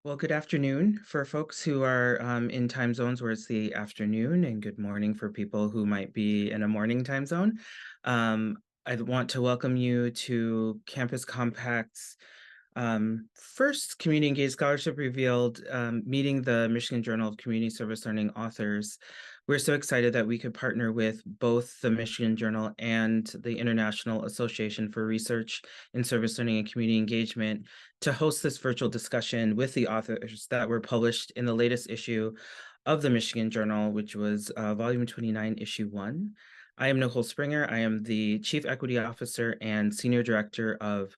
Well, good afternoon for folks who are in time zones where it's the afternoon, and good morning for people who might be in a morning time zone. Um, I want to welcome you to Campus Compact's first Community Engaged Scholarship Revealed, meeting the Michigan Journal of Community Service Learning authors. We're so excited that we could partner with both the Michigan Journal and the International Association for Research in Service Learning and Community Engagement to host this virtual discussion with the authors that were published in the latest issue of the Michigan Journal, which was volume 29, issue 1. I am Nicole Springer. I am the Chief Equity Officer and Senior Director of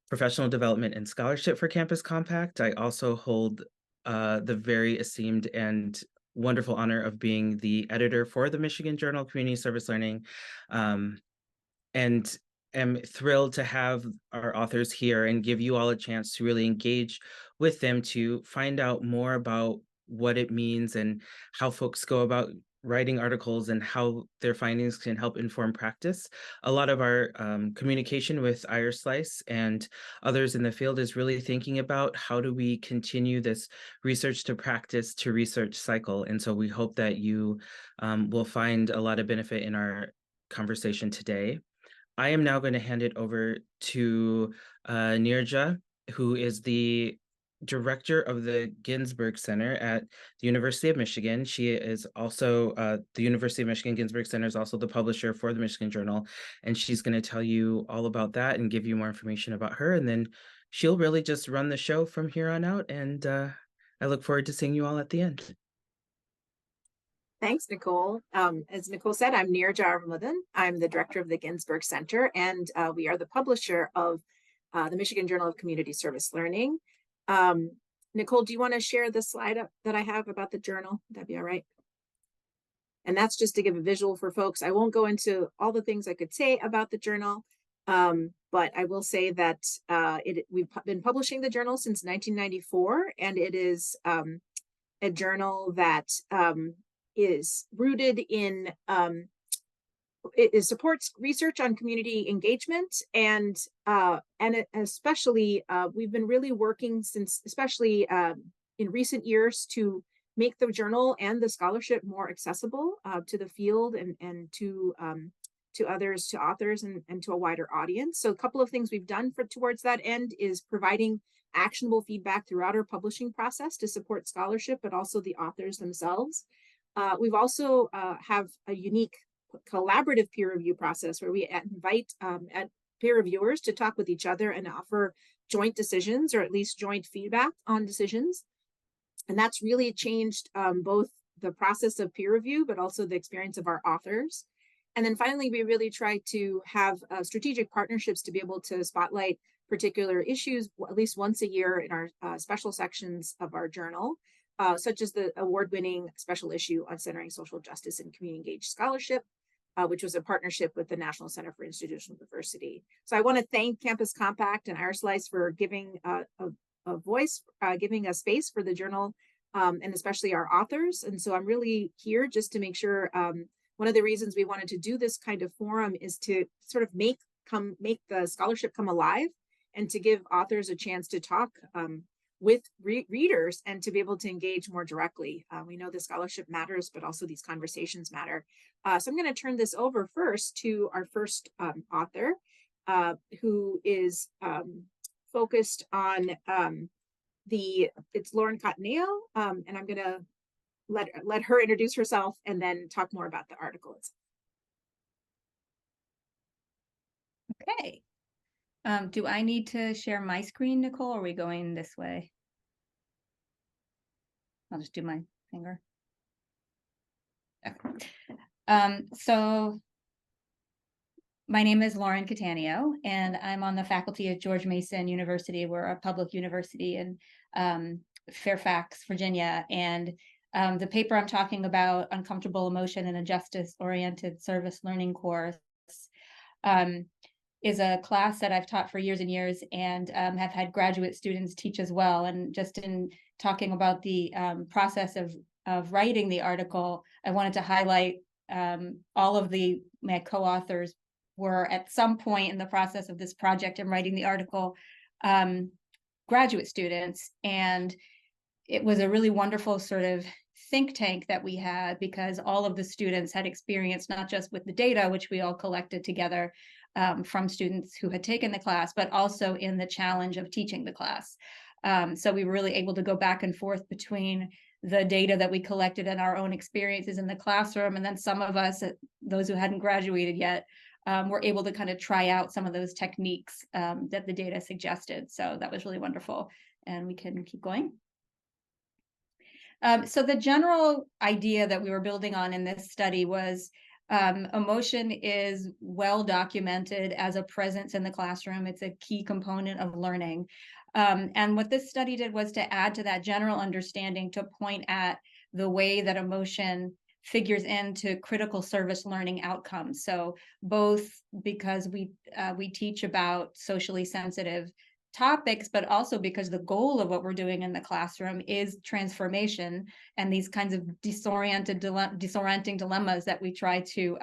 Professional Development and Scholarship for Campus Compact. I also hold the very esteemed and wonderful honor of being the editor for the Michigan Journal of Community Service Learning. And am thrilled to have our authors here and give you all a chance to really engage with them to find out more about what it means and how folks go about writing articles and how their findings can help inform practice. A lot of our communication with IARSLCE and others in the field is really thinking about how do we continue this research to practice to research cycle. And so we hope that you will find a lot of benefit in our conversation today. I am now going to hand it over to Nirja, who is the director of the Ginsberg Center at the University of Michigan. She is also, the University of Michigan Ginsberg Center is also the publisher for the Michigan Journal, and she's going to tell you all about that and give you more information about her, and then she'll really just run the show from here on out, and I look forward to seeing you all at the end. Thanks, Nicole. As Nicole said, I'm Nirja Arvamudan. I'm the director of the Ginsberg Center, and we are the publisher of the Michigan Journal of Community Service Learning. Nicole, do you want to share the slide that I have about the journal? Would that be all right? And that's just to give a visual for folks. I won't go into all the things I could say about the journal, but I will say that we've been publishing the journal since 1994, and it is a journal that is rooted in it supports research on community engagement, and especially we've been really working since, especially in recent years, to make the journal and the scholarship more accessible to the field and to others, to authors, and to a wider audience. So a couple of things we've done towards that end is providing actionable feedback throughout our publishing process to support scholarship, but also the authors themselves. We've also have a unique collaborative peer review process where we invite peer reviewers to talk with each other and offer joint decisions, or at least joint feedback on decisions. And that's really changed both the process of peer review, but also the experience of our authors. And then finally, we really try to have strategic partnerships to be able to spotlight particular issues at least once a year in our special sections of our journal, such as the award-winning special issue on centering social justice and community engaged scholarship, which was a partnership with the National Center for Institutional Diversity. So I want to thank Campus Compact and IARSLCE for giving a voice, giving a space for the journal, and especially our authors. And so I'm really here just to make sure, one of the reasons we wanted to do this kind of forum is to sort of make the scholarship come alive, and to give authors a chance to talk with readers and to be able to engage more directly. We know the scholarship matters, but also these conversations matter. So I'm going to turn this over first to our first author, who is focused on it's Lauren Cattaneo, and I'm going to let her introduce herself and then talk more about the article itself. Okay. Do I need to share my screen, Nicole, or are we going this way? I'll just do my finger. Okay. So my name is Lauren Cattaneo, and I'm on the faculty at George Mason University. We're a public university in Fairfax, Virginia. And the paper I'm talking about, Uncomfortable Emotion in a Justice-Oriented Service Learning course, is a class that I've taught for years and years, and have had graduate students teach as well. And just in talking about the process of writing the article, I wanted to highlight all of my co-authors were at some point in the process of this project and writing the article graduate students. And it was a really wonderful sort of think tank that we had, because all of the students had experience, not just with the data, which we all collected together from students who had taken the class, but also in the challenge of teaching the class. So we were really able to go back and forth between the data that we collected and our own experiences in the classroom. And then some of us, those who hadn't graduated yet, were able to kind of try out some of those techniques that the data suggested. So that was really wonderful. And we can keep going. So the general idea that we were building on in this study was emotion is well documented as a presence in the classroom. It's a key component of learning. And what this study did was to add to that general understanding, to point at the way that emotion figures into critical service learning outcomes. So both because we teach about socially sensitive topics, but also because the goal of what we're doing in the classroom is transformation and these kinds of disorienting dilemmas that we try to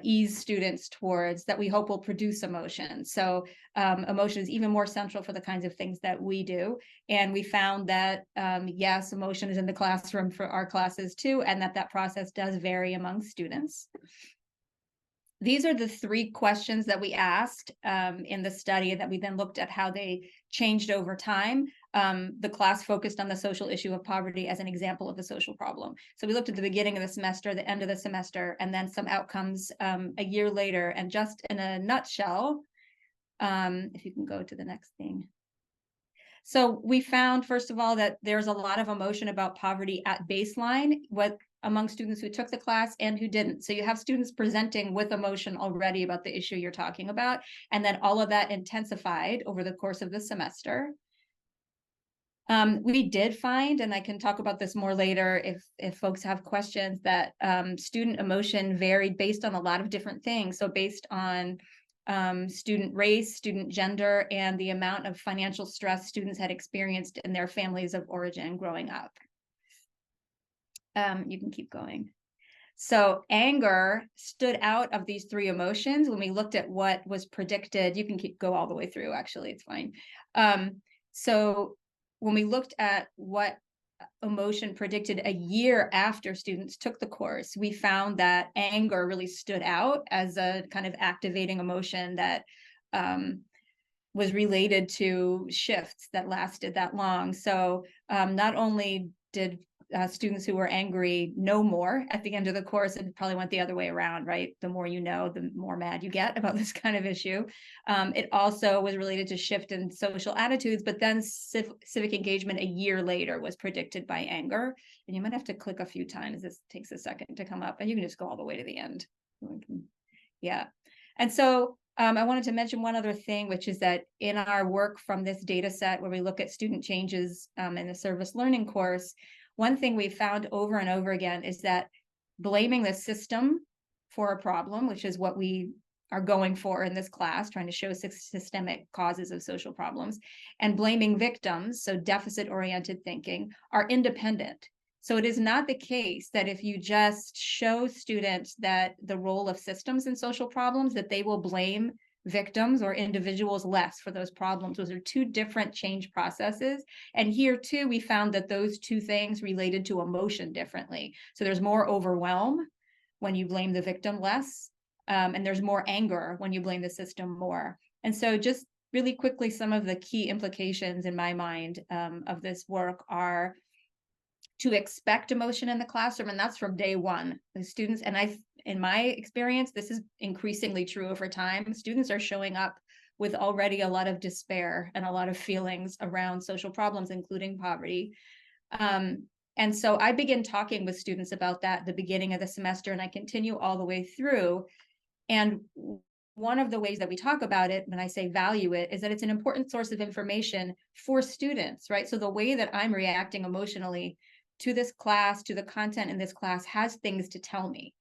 ease students towards, that we hope will produce emotion. So emotion is even more central for the kinds of things that we do. And we found that, yes, emotion is in the classroom for our classes too, and that process does vary among students. These are the 3 questions that we asked in the study, that we then looked at how they changed over time. The class focused on the social issue of poverty as an example of the social problem. So we looked at the beginning of the semester, the end of the semester, and then some outcomes a year later. And just in a nutshell, if you can go to the next thing. So we found, first of all, that there's a lot of emotion about poverty at baseline, among students who took the class and who didn't. So you have students presenting with emotion already about the issue you're talking about, and then all of that intensified over the course of the semester. We did find, and I can talk about this more later if folks have questions, that student emotion varied based on a lot of different things. So based on student race, student gender, and the amount of financial stress students had experienced in their families of origin growing up. You can keep going. So anger stood out of these 3 emotions when we looked at what was predicted. You can go all the way through, actually, it's fine. So when we looked at what emotion predicted a year after students took the course, we found that anger really stood out as a kind of activating emotion that was related to shifts that lasted that long. So not only did students who were angry know more at the end of the course, it probably went the other way around, right? The more you know, the more mad you get about this kind of issue. It also was related to shift in social attitudes, but then civic engagement a year later was predicted by anger. And you might have to click a few times. This takes a second to come up, and you can just go all the way to the end. Yeah. And so I wanted to mention one other thing, which is that in our work from this data set, where we look at student changes in the service learning course, one thing we've found over and over again is that blaming the system for a problem, which is what we are going for in this class, trying to show systemic causes of social problems, and blaming victims, so deficit-oriented thinking, are independent. So it is not the case that if you just show students that the role of systems in social problems, that they will blame victims or individuals less for those problems. Those are 2 different change processes. And here too, we found that those 2 things related to emotion differently. So there's more overwhelm when you blame the victim less, and there's more anger when you blame the system more. And so just really quickly, some of the key implications in my mind of this work are to expect emotion in the classroom, and that's from day one. The students, and in my experience, this is increasingly true over time, students are showing up with already a lot of despair and a lot of feelings around social problems, including poverty. And so I begin talking with students about that at the beginning of the semester, and I continue all the way through. And one of the ways that we talk about it, when I say value it, is that it's an important source of information for students, right? So the way that I'm reacting emotionally to this class, to the content in this class, has things to tell me.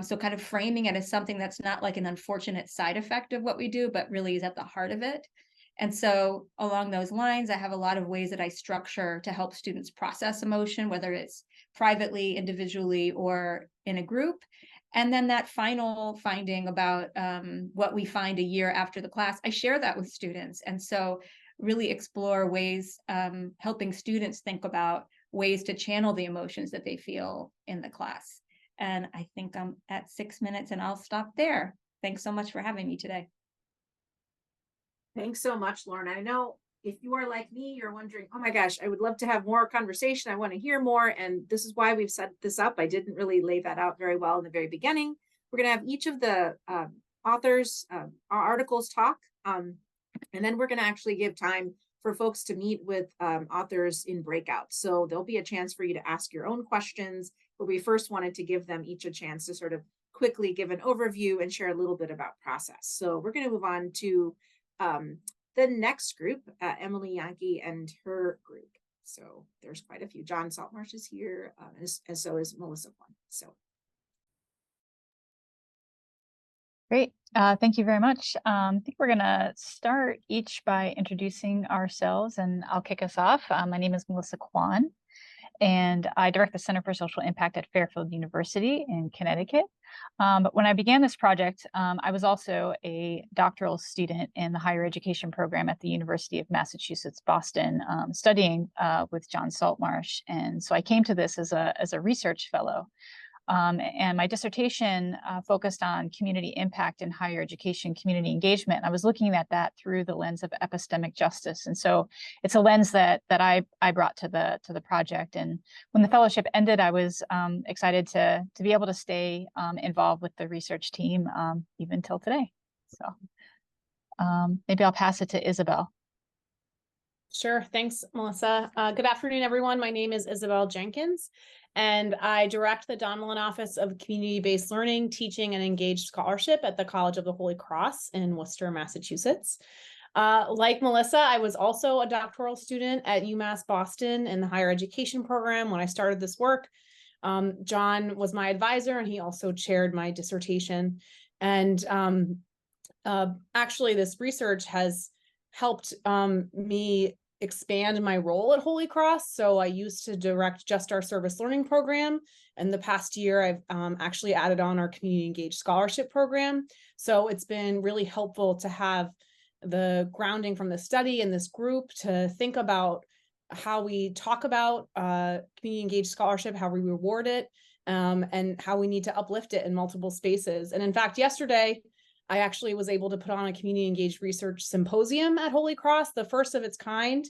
So kind of framing it as something that's not like an unfortunate side effect of what we do, but really is at the heart of it. And so along those lines, I have a lot of ways that I structure to help students process emotion, whether it's privately, individually, or in a group. And then that final finding about what we find a year after the class, I share that with students. And so really explore ways, helping students think about ways to channel the emotions that they feel in the class. And I think I'm at 6 minutes and I'll stop there. Thanks so much for having me today. Thanks so much, Lauren. I know if you are like me, you're wondering, oh my gosh, I would love to have more conversation. I want to hear more. And this is why we've set this up. I didn't really lay that out very well in the very beginning. We're going to have each of the authors, our articles talk. And then we're going to actually give time for folks to meet with authors in breakouts. So there'll be a chance for you to ask your own questions, but we first wanted to give them each a chance to sort of quickly give an overview and share a little bit about process. So we're going to move on to the next group, Emily Janke and her group. So there's quite a few. John Saltmarsh is here, and so is Melissa Kwan. So. Great. Thank you very much. I think we're going to start each by introducing ourselves, and I'll kick us off. My name is Melissa Kwan, and I direct the Center for Social Impact at Fairfield University in Connecticut. But when I began this project, I was also a doctoral student in the higher education program at the University of Massachusetts, Boston, studying with John Saltmarsh. And so I came to this as a research fellow. And my dissertation focused on community impact in higher education, community engagement. And I was looking at that through the lens of epistemic justice. And so it's a lens that I brought to the project. And when the fellowship ended, I was excited to be able to stay involved with the research team even till today. So maybe I'll pass it to Isabel. Sure. Thanks, Melissa. Good afternoon, everyone. My name is Isabel Jenkins, and I direct the Donellan Office of Community-Based Learning, Teaching, and Engaged Scholarship at the College of the Holy Cross in Worcester, Massachusetts. Like Melissa, I was also a doctoral student at UMass Boston in the higher education program when I started this work. John was my advisor, and he also chaired my dissertation. And actually, this research has helped me expand my role at Holy Cross. So I used to direct just our service learning program. And the past year, I've actually added on our community engaged scholarship program. So it's been really helpful to have the grounding from the study and this group to think about how we talk about community engaged scholarship, how we reward it, and how we need to uplift it in multiple spaces. And in fact, yesterday, I actually was able to put on a community engaged research symposium at Holy Cross, the first of its kind.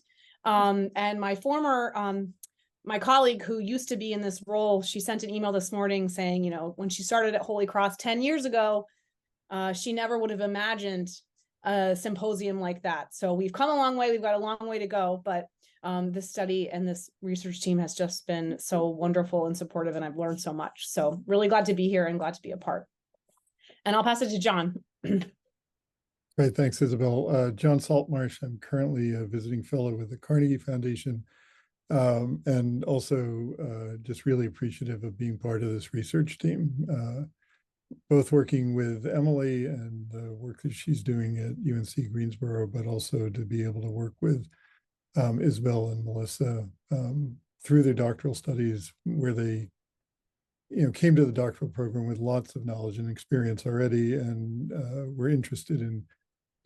And my former, my colleague who used to be in this role, she sent an email this morning saying, you know, when she started at Holy Cross 10 years ago, she never would have imagined a symposium like that. So we've come a long way. We've got a long way to go, but this study and this research team has just been so wonderful and supportive, and I've learned so much. So really glad to be here and glad to be a part. And I'll pass it to John. Great, thanks, Isabel. John Saltmarsh, I'm currently a visiting fellow with the Carnegie Foundation, and also just really appreciative of being part of this research team, both working with Emily and the work that she's doing at UNC Greensboro, but also to be able to work with Isabel and Melissa through their doctoral studies, where they came to the doctoral program with lots of knowledge and experience already, and were interested in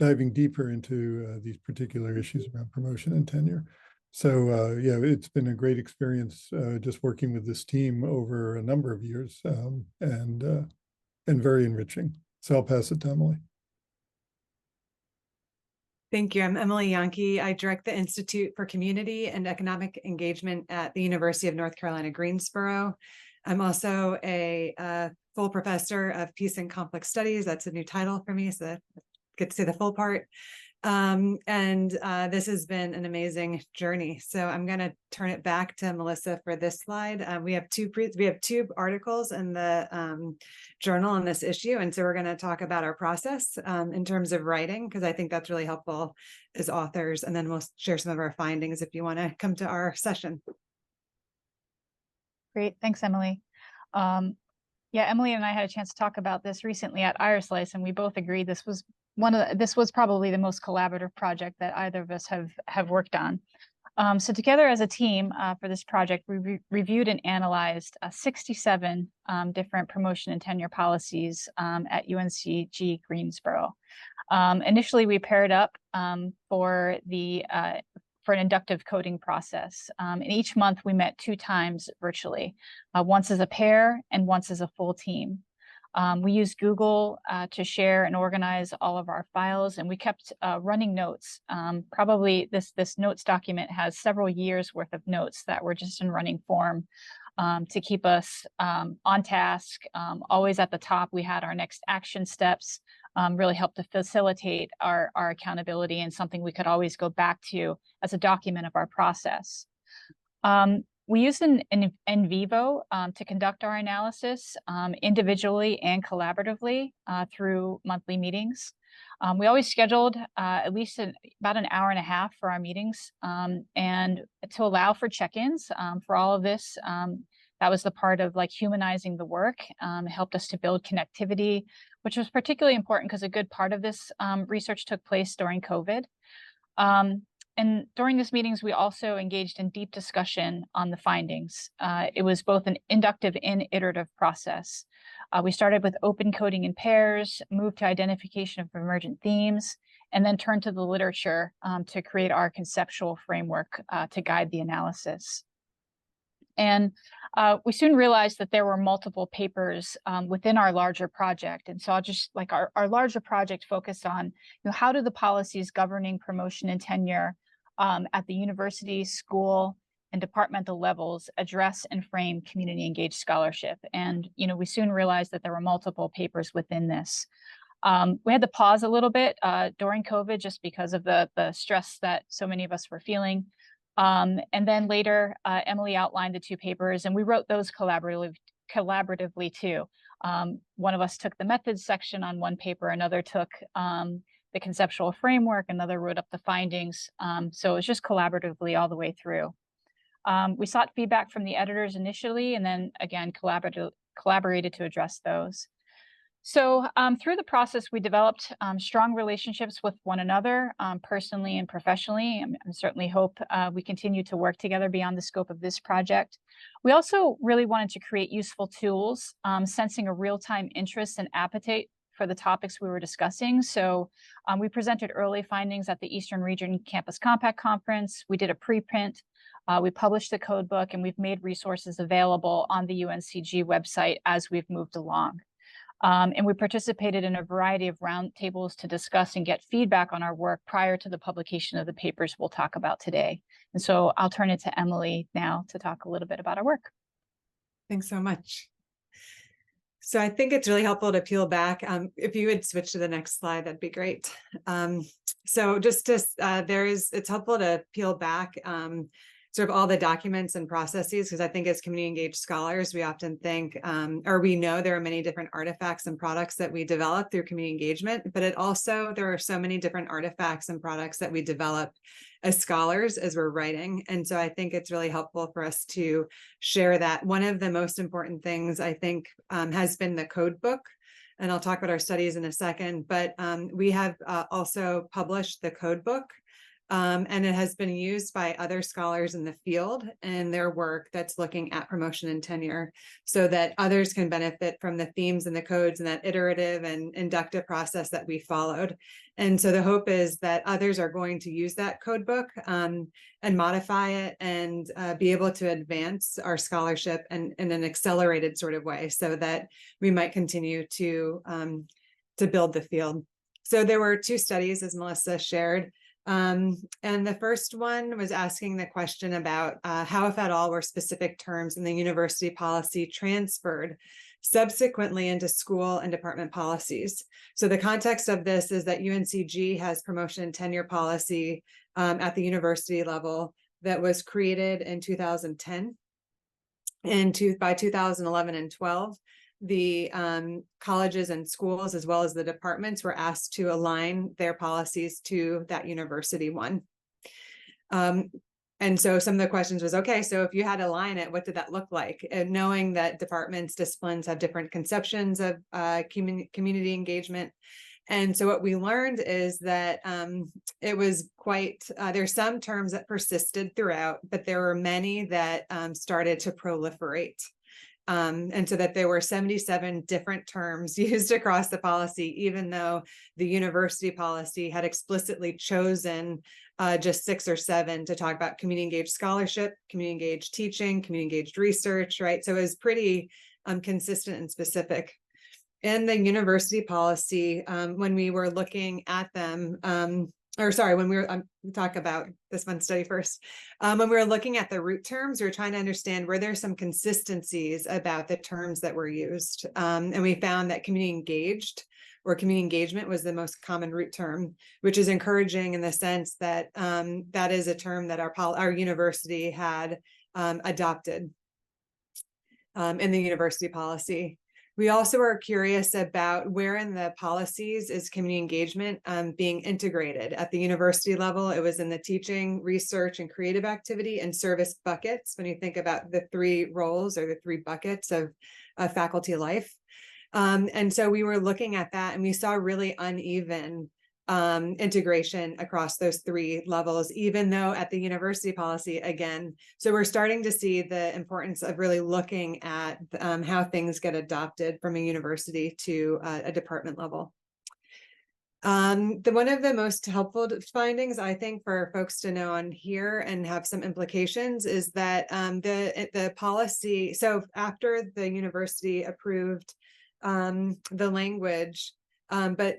diving deeper into these particular issues around promotion and tenure. So yeah, it's been a great experience just working with this team over a number of years, and very enriching. So I'll pass it to Emily. Thank you. I'm Emily Janke. I direct the Institute for Community and Economic Engagement at the University of North Carolina, Greensboro. I'm also a full professor of Peace and Conflict Studies. That's a new title for me, so get to say the full part. This has been an amazing journey. So I'm going to turn it back to Melissa for this slide. We have two articles in the journal on this issue, and so we're going to talk about our process in terms of writing, because I think that's really helpful as authors. And then we'll share some of our findings if you want to come to our session. Great, thanks, Emily. Yeah, Emily and I had a chance to talk about this recently at IARSLCE, and we both agreed this was probably the most collaborative project that either of us have worked on. So together as a team for this project, we reviewed and analyzed 67 different promotion and tenure policies at UNCG Greensboro. Initially, we paired up for an inductive coding process. And each month we met 2 times virtually, once as a pair and once as a full team. We used Google to share and organize all of our files, and we kept running notes. Probably this notes document has several years worth of notes that were just in running form to keep us on task. Always at the top, we had our next action steps, really helped to facilitate our accountability, and something we could always go back to as a document of our process. We used an in vivo to conduct our analysis individually and collaboratively through monthly meetings. We always scheduled at least about an hour and a half for our meetings, and to allow for check-ins for all of this. That was the part of like humanizing the work. It helped us to build connectivity, which was particularly important because a good part of this research took place during COVID. And during these meetings, we also engaged in deep discussion on the findings. It was both an inductive and iterative process. We started with open coding in pairs, moved to identification of emergent themes, and then turned to the literature to create our conceptual framework to guide the analysis. And we soon realized that there were multiple papers within our larger project. And so I'll just like our larger project focused on, how do the policies governing promotion and tenure at the university, school, and departmental levels address and frame community engaged scholarship. And, we soon realized that there were multiple papers within this. We had to pause a little bit during COVID just because of the stress that so many of us were feeling. And then later, Emily outlined the 2 papers, and we wrote those collaboratively too. One of us took the methods section on one paper, another took the conceptual framework, another wrote up the findings. So it was just collaboratively all the way through. We sought feedback from the editors initially, and then again, collaborated to address those. So through the process, we developed strong relationships with one another, personally and professionally. I certainly hope we continue to work together beyond the scope of this project. We also really wanted to create useful tools, sensing a real-time interest and appetite for the topics we were discussing. So we presented early findings at the Eastern Region Campus Compact Conference. We did a preprint. We published the code book, and we've made resources available on the UNCG website as we've moved along. And we participated in a variety of roundtables to discuss and get feedback on our work prior to the publication of the papers we'll talk about today. And so I'll turn it to Emily now to talk a little bit about our work. Thanks so much. So I think it's really helpful to peel back. If you would switch to the next slide, that'd be great. So just it's helpful to peel back sort of all the documents and processes, because I think as community engaged scholars, we often think, or we know there are many different artifacts and products that we develop through community engagement, but there are so many different artifacts and products that we develop as scholars as we're writing. And so I think it's really helpful for us to share that. One of the most important things I think has been the code book. And I'll talk about our studies in a second, but we have also published the code book. And it has been used by other scholars in the field in their work that's looking at promotion and tenure, so that others can benefit from the themes and the codes and that iterative and inductive process that we followed. And so the hope is that others are going to use that code book and modify it and be able to advance our scholarship in an accelerated sort of way, so that we might continue to build the field. So there were 2 studies, as Melissa shared. And the first one was asking the question about how, if at all, were specific terms in the university policy transferred subsequently into school and department policies. So the context of this is that UNCG has promotion and tenure policy at the university level that was created in 2010. And by 2011 and 12, the colleges and schools, as well as the departments, were asked to align their policies to that university one. And so some of the questions was, okay, so if you had to align it, what did that look like? And knowing that departments, disciplines have different conceptions of community engagement. And so what we learned is that it was quite, there's some terms that persisted throughout, but there were many that started to proliferate. And so that there were 77 different terms used across the policy, even though the university policy had explicitly chosen just 6 or 7 to talk about community engaged scholarship, community engaged teaching, community engaged research, right? So it was pretty consistent and specific. In the university policy, when we were looking at them, when we were talk about this one study first, when we were looking at the root terms, we were trying to understand were there some consistencies about the terms that were used, and we found that community engaged or community engagement was the most common root term, which is encouraging in the sense that that is a term that our university had adopted in the university policy. We also are curious about where in the policies is community engagement being integrated. At the university level, it was in the teaching, research, and creative activity and service buckets, when you think about the 3 roles or the 3 buckets of faculty life. And so we were looking at that, and we saw really uneven integration across those 3 levels, even though at the university policy, again, so we're starting to see the importance of really looking at how things get adopted from a university to a department level. One of the most helpful findings, I think, for folks to know on here and have some implications is that the policy, so after the university approved the language, but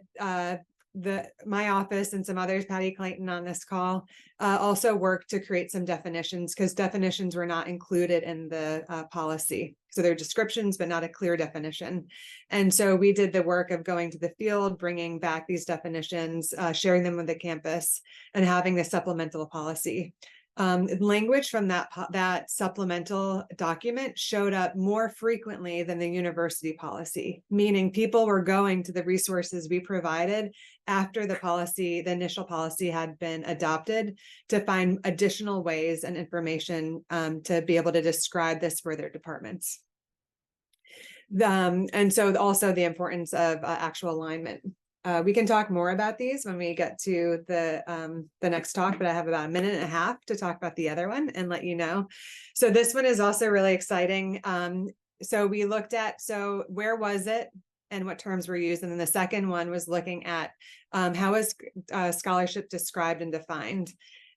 my office and some others, Patty Clayton on this call, also worked to create some definitions, because definitions were not included in the policy. So they're descriptions, but not a clear definition. And so we did the work of going to the field, bringing back these definitions, sharing them with the campus, and having the supplemental policy. Language from that supplemental document showed up more frequently than the university policy, meaning people were going to the resources we provided after the initial policy had been adopted, to find additional ways and information to be able to describe this for their departments. And so also the importance of actual alignment. We can talk more about these when we get to the next talk, but I have about 1.5 minutes to talk about the other one and let you know. So this one is also really exciting. So we looked at, so where was it and what terms were used? And then the second one was looking at how is scholarship described and defined?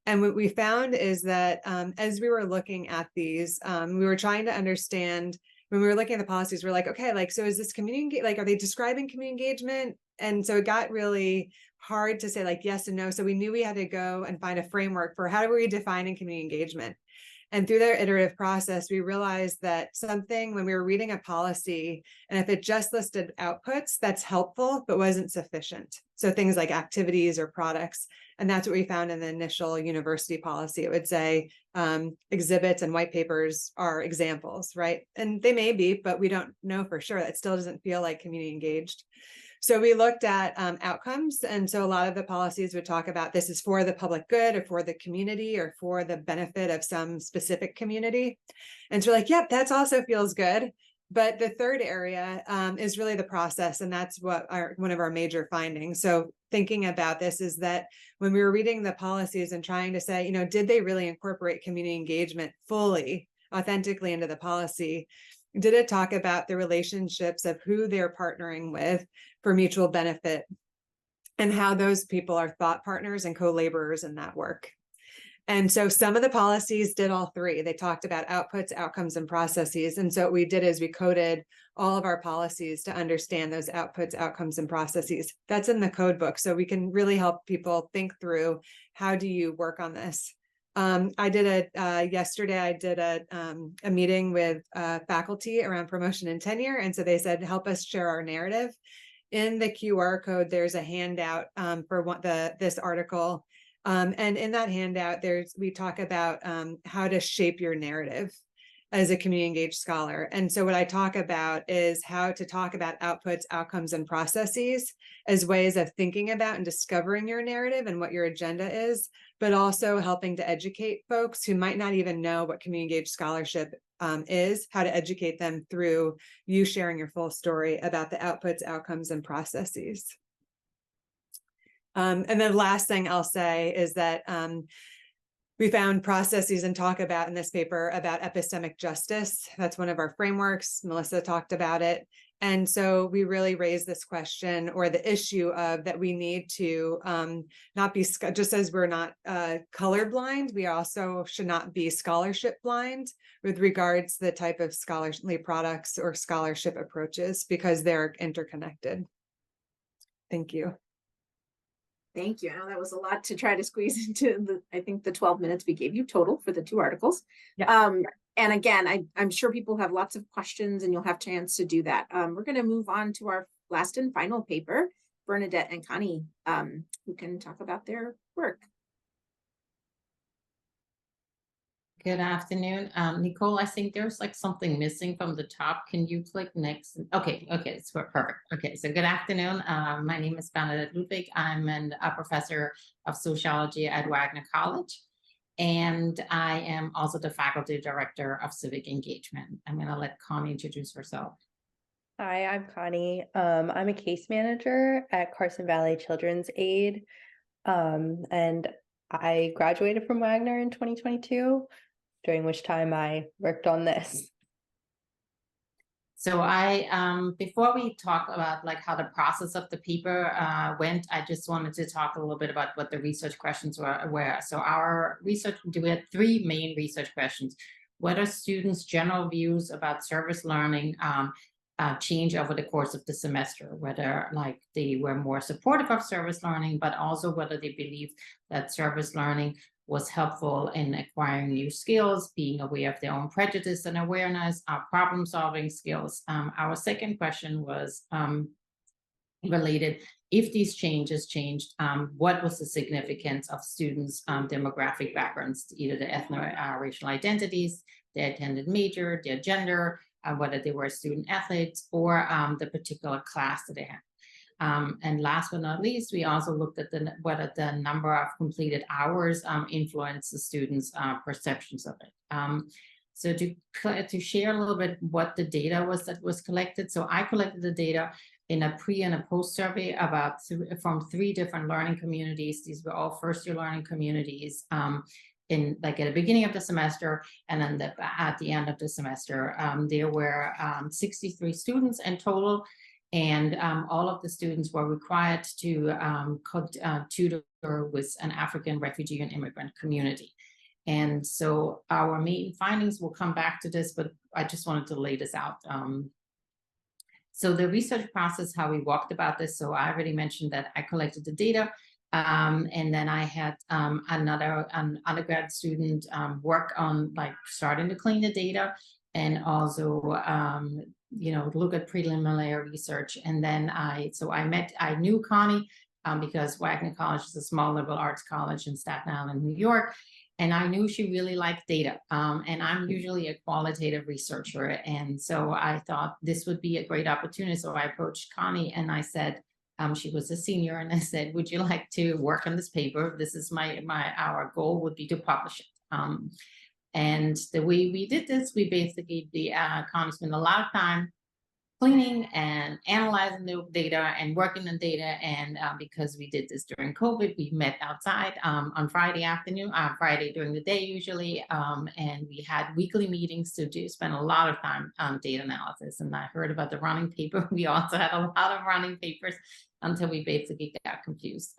And what we found is that as we were looking at these, we were trying to understand, when we were looking at the policies, we're like, okay, like, so is this community, like, are they describing community engagement? And so it got really hard to say like yes and no. So we knew we had to go and find a framework for how do we define community engagement. And through their iterative process, we realized that something, when we were reading a policy, and if it just listed outputs, that's helpful, but wasn't sufficient. So things like activities or products. And that's what we found in the initial university policy. It would say exhibits and white papers are examples, right? And they may be, but we don't know for sure. That still doesn't feel like community engaged. So we looked at outcomes. And so a lot of the policies would talk about this is for the public good or for the community or for the benefit of some specific community. And so we're like, yep, that also feels good. But the third area is really the process. And that's what one of our major findings. So thinking about this is that when we were reading the policies and trying to say, you know, did they really incorporate community engagement fully, authentically into the policy? Did it talk about the relationships of who they're partnering with for mutual benefit and how those people are thought partners and co-laborers in that work? And so some of the policies did all 3. They talked about outputs, outcomes, and processes. And so what we did is we coded all of our policies to understand those outputs, outcomes, and processes. That's in the code book. So we can really help people think through, how do you work on this? Yesterday I did a meeting with faculty around promotion and tenure. And so they said, help us share our narrative. In the QR code, there's a handout for this article. And in that handout, we talk about how to shape your narrative as a community engaged scholar. And so what I talk about is how to talk about outputs, outcomes, and processes as ways of thinking about and discovering your narrative and what your agenda is, but also helping to educate folks who might not even know what community engaged scholarship is, how to educate them through you sharing your full story about the outputs, outcomes, and processes. And then last thing I'll say is that We found processes and talk about in this paper about epistemic justice. That's one of our frameworks. Melissa talked about it. And so we really raised this question or the issue of that we need to not be, just as we're not colorblind, we also should not be scholarship blind with regards to the type of scholarly products or scholarship approaches, because they're interconnected. Thank you. Thank you. I know that was a lot to try to squeeze into I think the 12 minutes we gave you total for the 2 articles. Yeah. And again, I'm sure people have lots of questions and you'll have a chance to do that. We're going to move on to our last and final paper, Bernadette and Connie, who can talk about their work. Good afternoon. Nicole, I think there's like something missing from the top. Can you click next? Okay, it's perfect. Okay, so good afternoon. My name is Bernadette Ludwig. I'm a professor of sociology at Wagner College, and I am also the faculty director of civic engagement. I'm going to let Connie introduce herself. Hi, I'm Connie. I'm a case manager at Carson Valley Children's Aid, and I graduated from Wagner in 2022. During which time I worked on this. So before we talk about like how the process of the paper went, I just wanted to talk a little bit about what the research questions were. So our research, we had 3 main research questions. What are students' general views about service learning change over the course of the semester? Whether like they were more supportive of service learning, but also whether they believe that service learning was helpful in acquiring new skills, being aware of their own prejudice and awareness, problem-solving skills. Our second question was related, if these changes changed, what was the significance of students' demographic backgrounds, either the ethno-racial identities, their attended major, their gender, whether they were student athletes, or the particular class that they had. And last but not least, we also looked at whether the number of completed hours influenced the students' perceptions of it. So to share a little bit what the data was that was collected. So I collected the data in a pre and a post survey from 3 different learning communities. These were all first-year learning communities. In like at the beginning of the semester and then at the end of the semester. There were 63 students in total. And all of the students were required to tutor with an African refugee and immigrant community. And so our main findings, will come back to this, but I just wanted to lay this out. So the research process, how we walked about this. So I already mentioned that I collected the data. And then I had another undergrad student work on like starting to clean the data and also look at preliminary research. And then I knew Connie because Wagner College is a small liberal arts college in Staten Island, New York. And I knew she really liked data. And I'm usually a qualitative researcher. And so I thought this would be a great opportunity. So I approached Connie and I said, she was a senior, and I said, would you like to work on this paper? This is our goal would be to publish it. And the way we did this, we basically, Connie spent a lot of time cleaning and analyzing the data and working on data. And because we did this during COVID, we met outside on Friday during the day usually. And we had weekly meetings to spend a lot of time on data analysis. And I heard about the running paper. We also had a lot of running papers until we basically got confused.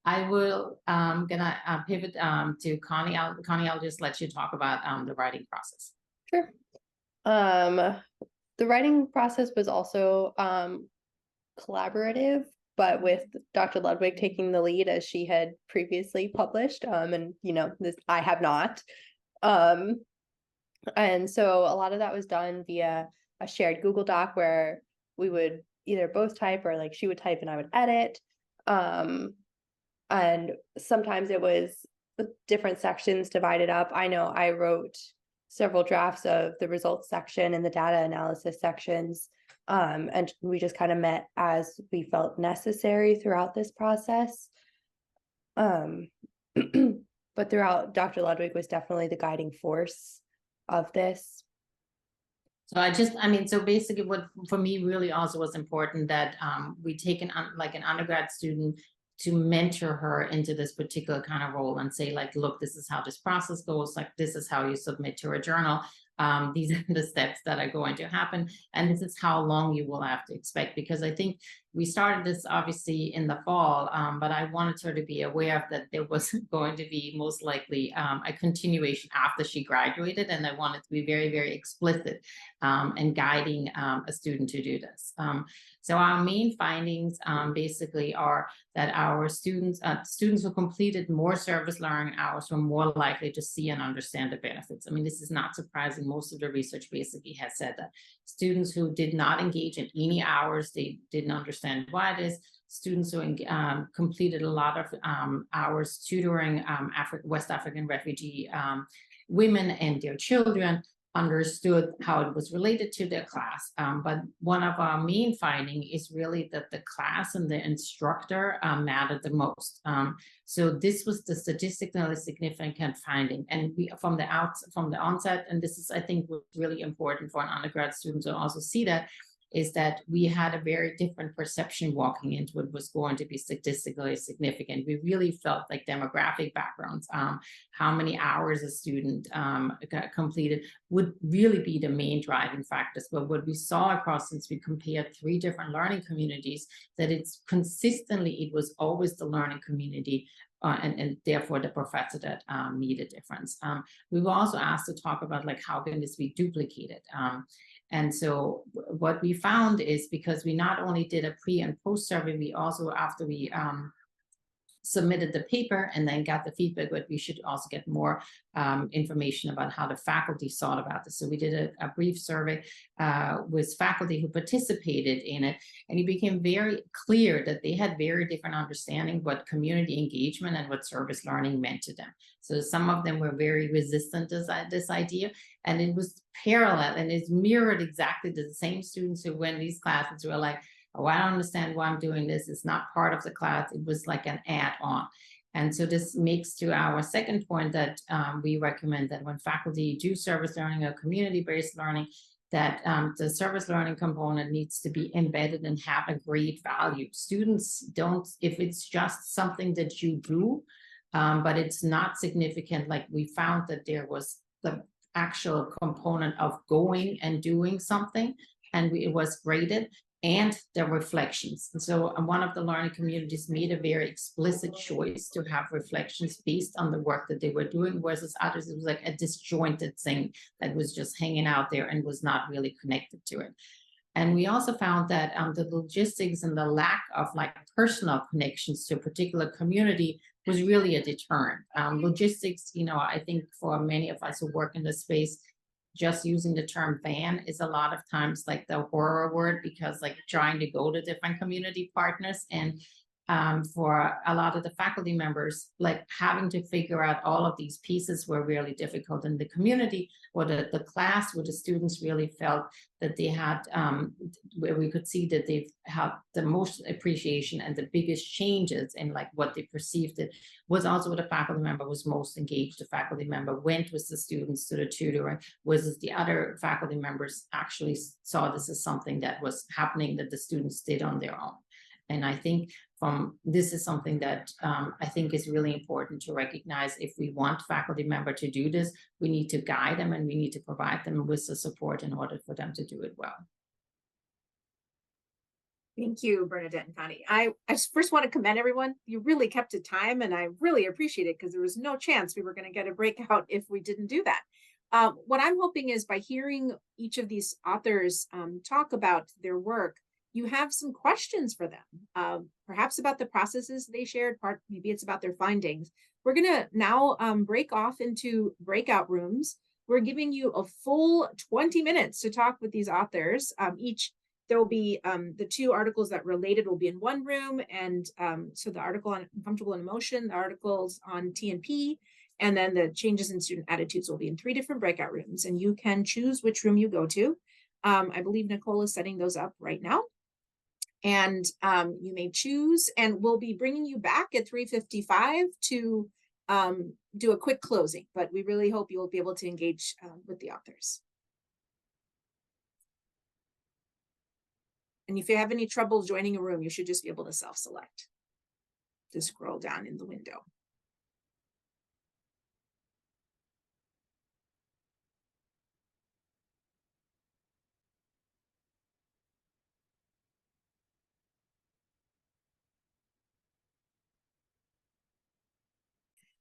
I will gonna pivot to Connie. Connie, I'll just let you talk about the writing process. Sure. The writing process was also collaborative, but with Dr. Ludwig taking the lead as she had previously published. And I have not. And so a lot of that was done via a shared Google Doc where we would either both type or like she would type and I would edit. And sometimes it was different sections divided up. I know I wrote several drafts of the results section and the data analysis sections. And we just kind of met as we felt necessary throughout this process. But throughout, Dr. Ludwig was definitely the guiding force of this. So so basically what for me really also was important that we take an undergrad student to mentor her into this particular kind of role and say, like, look, this is how this process goes, like, this is how you submit to a journal. These are the steps that are going to happen, and this is how long you will have to expect, because I think we started this obviously in the fall, but I wanted her to be aware of that there was going to be most likely a continuation after she graduated, and I wanted to be very, very explicit in guiding a student to do this. So our main findings basically are that our students who completed more service learning hours were more likely to see and understand the benefits. I mean, this is not surprising. Most of the research basically has said that students who did not engage in any hours, they didn't understand why it is. Students who completed a lot of hours tutoring West African refugee women and their children understood how it was related to their class. But one of our main finding is really that the class and the instructor mattered the most. So this was the statistically significant finding. And we, from the onset, and this is, I think, really important for an undergrad student to also see that, is that we had a very different perception walking into what was going to be statistically significant. We really felt like demographic backgrounds, how many hours a student got completed would really be the main driving factors. But what we saw across, since we compared 3 different learning communities, that it's consistently, it was always the learning community and therefore the professor that made a difference. We were also asked to talk about, like, how can this be duplicated? And so what we found is, because we not only did a pre and post survey, we also, after we submitted the paper and then got the feedback, but we should also get more information about how the faculty thought about this. So we did a brief survey with faculty who participated in it, and it became very clear that they had very different understanding what community engagement and what service learning meant to them. So some of them were very resistant to this idea, and it was parallel, and it's mirrored exactly to the same students who went in these classes who were like, oh, I don't understand why I'm doing this. It's not part of the class. It was like an add-on. And so this makes to our second point that we recommend that when faculty do service learning or community-based learning, that the service learning component needs to be embedded and have a great value. Students don't, if it's just something that you do, but it's not significant, like we found that there was the actual component of going and doing something, and it was graded, and the reflections. And so one of the learning communities made a very explicit choice to have reflections based on the work that they were doing, versus others, it was like a disjointed thing that was just hanging out there and was not really connected to it. And we also found that the logistics and the lack of, like, personal connections to a particular community was really a deterrent. Logistics, you know, I think for many of us who work in this space, just using the term van is a lot of times like the horror word, because, like, trying to go to different community partners, and for a lot of the faculty members, like, having to figure out all of these pieces were really difficult. In the community or the class, where the students really felt that they had, where we could see that they've had the most appreciation and the biggest changes in, like, what they perceived it, was also where the faculty member was most engaged. The faculty member went with the students to the tutoring, whereas the other faculty members actually saw this as something that was happening that the students did on their own. And I think this is something that I think is really important to recognize. If we want faculty member to do this, we need to guide them, and we need to provide them with the support in order for them to do it well. Thank you, Bernadette and Connie. I first want to commend everyone. You really kept to time, and I really appreciate it, because there was no chance we were going to get a breakout if we didn't do that. What I'm hoping is, by hearing each of these authors talk about their work, you have some questions for them, perhaps about the processes they shared, maybe it's about their findings. We're going to now break off into breakout rooms. We're giving you a full 20 minutes to talk with these authors. There will be the 2 articles that related will be in one room, and so the article on comfortable in emotion, the articles on TNP, and then the changes in student attitudes will be in 3 different breakout rooms, and you can choose which room you go to. I believe Nicole is setting those up right now. And you may choose, and we'll be bringing you back at 3:55 to do a quick closing, but we really hope you will be able to engage with the authors. And if you have any trouble joining a room, you should just be able to self-select. to scroll down in the window.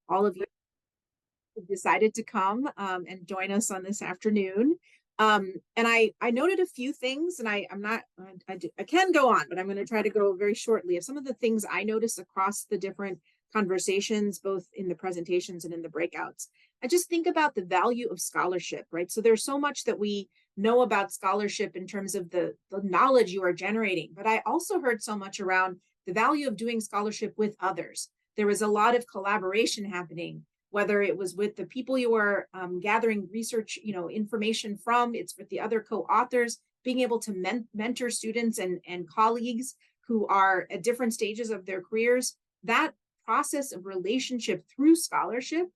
All of you decided to come and join us on this afternoon. And I noted a few things, and I can go on, but I'm going to try to go very shortly of some of the things I noticed across the different conversations, both in the presentations and in the breakouts. I just think about the value of scholarship, right? So there's so much that we know about scholarship in terms of the knowledge you are generating, but I also heard so much around the value of doing scholarship with others. There was a lot of collaboration happening, whether it was with the people you are gathering research, information from, it's with the other co-authors, being able to mentor students and colleagues who are at different stages of their careers. That process of relationship through scholarship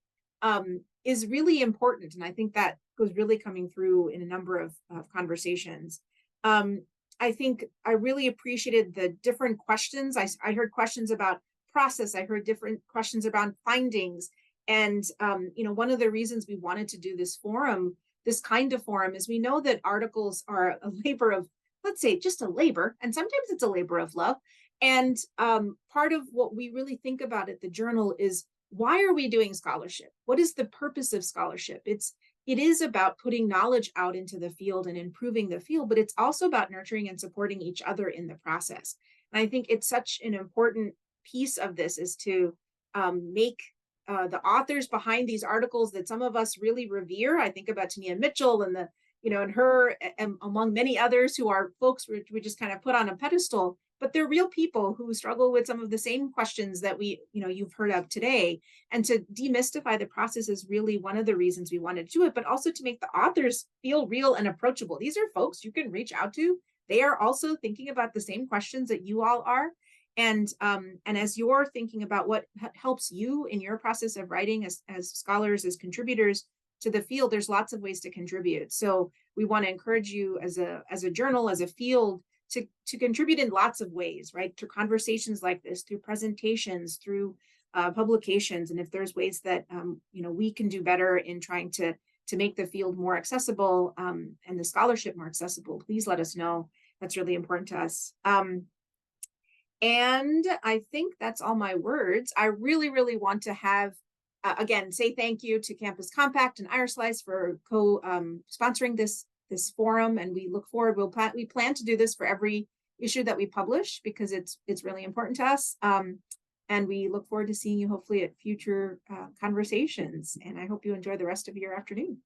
is really important. And I think that was really coming through in a number of conversations. I think I really appreciated the different questions. I heard questions about process. I heard different questions about findings. And, one of the reasons we wanted to do this forum, this kind of forum, is we know that articles are a labor of, let's say, just a labor, and sometimes it's a labor of love. And part of what we really think about at the journal is, why are we doing scholarship? What is the purpose of scholarship? It is about putting knowledge out into the field and improving the field, but it's also about nurturing and supporting each other in the process. And I think it's such an important piece of this is to make the authors behind these articles that some of us really revere. I think about Tania Mitchell and and her, and among many others who are folks we just kind of put on a pedestal, but they're real people who struggle with some of the same questions that you've heard of today. And to demystify the process is really one of the reasons we wanted to do it, but also to make the authors feel real and approachable. These are folks you can reach out to. They are also thinking about the same questions that you all are. And as you're thinking about what helps you in your process of writing as scholars, as contributors to the field, there's lots of ways to contribute. So we want to encourage you as a journal, as a field, to contribute in lots of ways, right? Through conversations like this, through presentations, through publications. And if there's ways that we can do better in trying to make the field more accessible and the scholarship more accessible, please let us know. That's really important to us. And I think that's all my words. I really, really want to have, again, say thank you to Campus Compact and IARSLCE for co-sponsoring this forum. And we look forward, we plan to do this for every issue that we publish, because it's really important to us. And we look forward to seeing you hopefully at future conversations. And I hope you enjoy the rest of your afternoon.